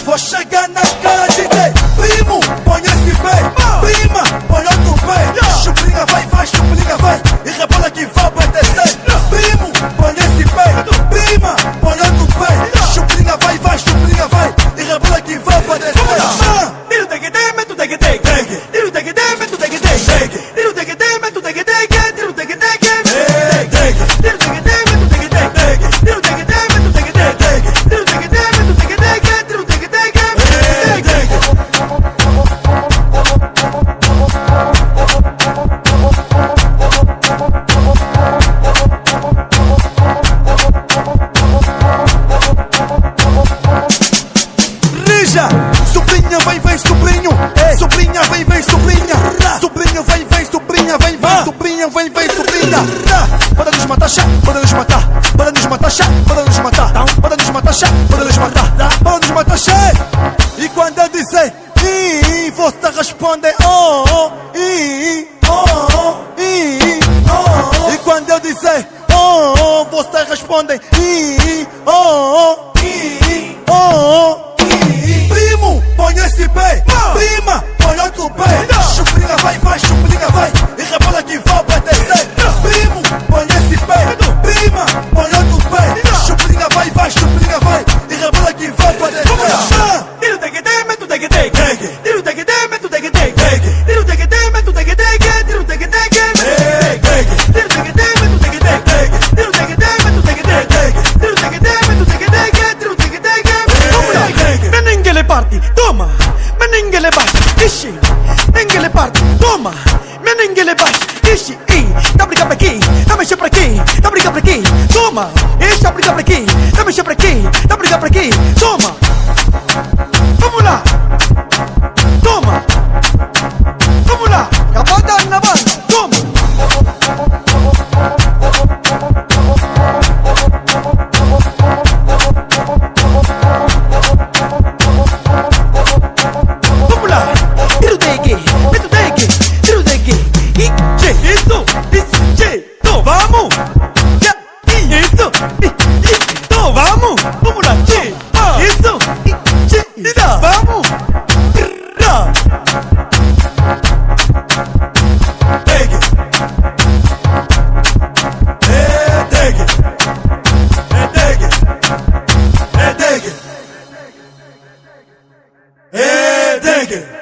Vou chegar na cara, DJ. Primo, põe esse pé. Prima, põe outro pé. Chuprinha vai, chuprinha vai. E rebola que vai pra descer. Primo, põe esse pé. Prima, põe outro pé. Chuprinha vai, chuprinha vai. E rebola que vai pra descer. Tiro de que meto de que tiro de que meto de que tiro de que meto de que tiro de que tiro de que meto de que tiro de que meto de que tiro de que meto de que tiro de que Rija, sobrinha vai, sobrinho. Sobrinha vai, sobrinha. Sobrinho vai, sobrinha vai, sobrinha vai, sobrinha. Para nos matar, chá, para nos matar. Para nos matar, chá, para nos matar. Para nos matar, chá, para nos matar. Para nos matar, chá. E quando eu disser você responde oh, e quando eu disser oh, você responde oh. Primo, põe esse pé. Prima, põe outro pé. Chuprinha vai, chuprinha vai. E rebola que vai pra descer. Primo, põe esse pé. Prima, põe outro pé. Chuprinha vai, chuprinha vai. E rebola que vai pra descer. Tiro de que meto de que tiro de que meto de que tiro de que meto de que tiro de que tiro de que meto de que tiro de que meto de que tiro de que Meningele party, toma. Meningele bash, ishi. Meningele party, toma. Meningele bash, ishi. Dá briga pra aqui, dá mexer pra aqui, dá briga pra aqui, toma. Dá briga pra aqui, dá mexer pra aqui, dá briga pra aqui, toma. Vamos lá, toma. Vamos lá, cavada na banda, toma. Vamos lá, tiro de que, meto de que, tiro de que, isso, então vamos, isso, então vamos, vamos lá, isso, vamos, Dig it.